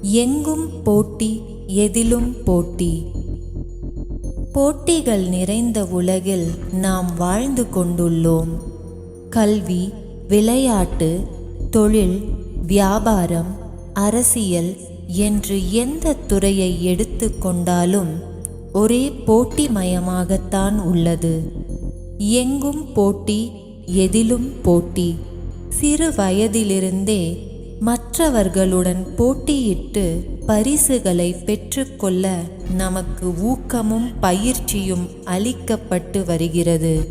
எங்கும் போட்டி, எதிலும் போட்டி. போட்டிகள் நிறைந்த உலகில் நாம் வாழ்ந்து கொண்டுள்ளோம். கல்வி, விளையாட்டு, தொழில், வியாபாரம், அரசியல் என்று எந்த துறையை எடுத்து கொண்டாலும் ஒரே போட்டிமயமாகத்தான் உள்ளது. எங்கும் போட்டி, எதிலும் போட்டி. சிறு வயதிலிருந்தே மற்றவர்களுடன் போட்டியிட்டு பரிசுகளை பெற்றுக்கொள்ள நமக்கு ஊக்கமும் பயிற்சியும் அளிக்கப்பட்டு வருகிறது.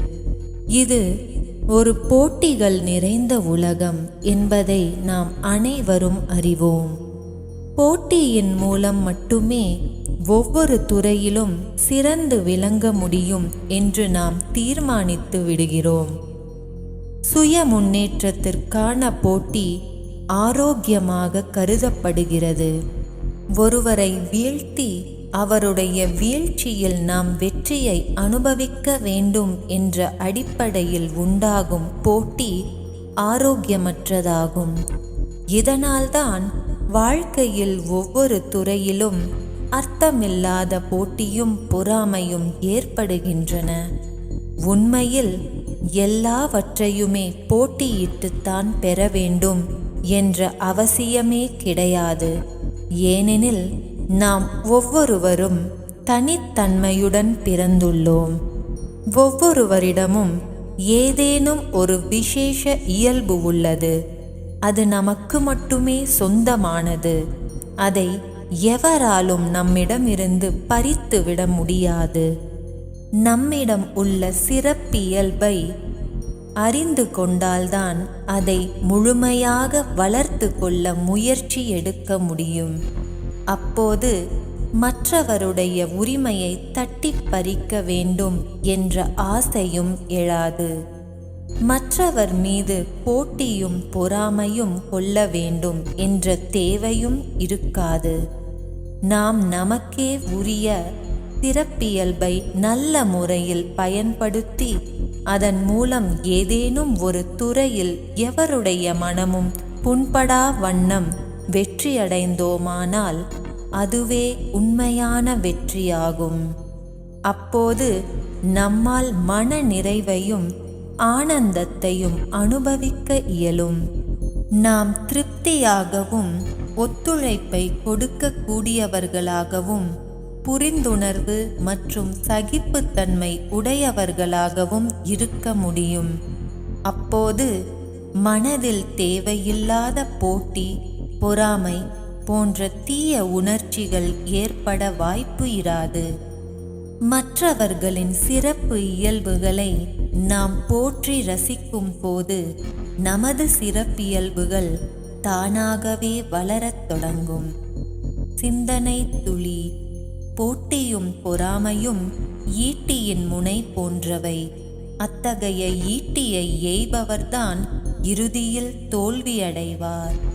இது ஒரு போட்டிகள் நிறைந்த உலகம் என்பதை நாம் அனைவரும் அறிவோம். போட்டியின் மூலம் மட்டுமே ஒவ்வொரு துறையிலும் சிறந்து விளங்க முடியும் என்று நாம் தீர்மானித்து விடுகிறோம். சுய முன்னேற்றத்திற்கான போட்டி ஆரோக்கியமாக கருதப்படுகிறது. ஒருவரை வீழ்த்தி அவருடைய வீழ்ச்சியில் நாம் வெற்றியை அனுபவிக்க வேண்டும் என்ற அடிப்படையில் உண்டாகும் போட்டி ஆரோக்கியமற்றதாகும். இதனால்தான் வாழ்க்கையில் ஒவ்வொரு துறையிலும் அர்த்தமில்லாத போட்டியும் பொறாமையும் ஏற்படுகின்றன. உண்மையில் எல்லாவற்றையுமே போட்டியிட்டுத்தான் பெற வேண்டும் என்ற அவசியமே கிடையாது. ஏனெனில் நாம் ஒவ்வொருவரும் தனித்தன்மையுடன் பிறந்துள்ளோம். ஒவ்வொருவரிடமும் ஏதேனும் ஒரு விசேஷ இயல்பு உள்ளது. அது நமக்கு மட்டுமே சொந்தமானது. அதை எவராலும் நம்மிடமிருந்து பறித்துவிட முடியாது. நம்மிடம் உள்ள சிறப்பியல்பை அறிந்து கொண்டால்தான் அதை முழுமையாக வளர்த்து கொள்ள முயற்சி எடுக்க முடியும். அப்போது மற்றவருடைய உரிமையை தட்டி பறிக்க வேண்டும் என்ற ஆசையும் எழாது. மற்றவர் மீது போட்டியும் பொறாமையும் கொள்ள வேண்டும் என்ற தேவையும் இருக்காது. நாம் நமக்கே உரிய சிறப்பியல்பை நல்ல முறையில் பயன்படுத்தி அதன் மூலம் ஏதேனும் ஒரு துறையில் எவருடைய மனமும் புண்படா வண்ணம் வெற்றியடைந்தோமானால் அதுவே உண்மையான வெற்றியாகும். அப்போது நம்மால் மன நிறைவையும் ஆனந்தத்தையும் அனுபவிக்க இயலும். நாம் திருப்தியாகவும் ஒத்துழைப்பை கொடுக்கக்கூடியவர்களாகவும் புரிந்துணர்வு மற்றும் சகிப்புத்தன்மை உடையவர்களாகவும் இருக்க முடியும். அப்போது மனதில் தேவையில்லாத போட்டி, பொறாமை போன்ற தீய உணர்ச்சிகள் ஏற்பட வாய்ப்பு இராது. மற்றவர்களின் சிறப்பு இயல்புகளை நாம் போற்றி ரசிக்கும் போது நமது சிறப்பியல்புகள் தானாகவே வளரத் தொடங்கும். சிந்தனை துளி. போட்டியும் பொறாமையும் ஈட்டியின் முனை போன்றவை. அத்தகைய ஈட்டியை எய்பவர்தான் இறுதியில் தோல்வியடைவார்.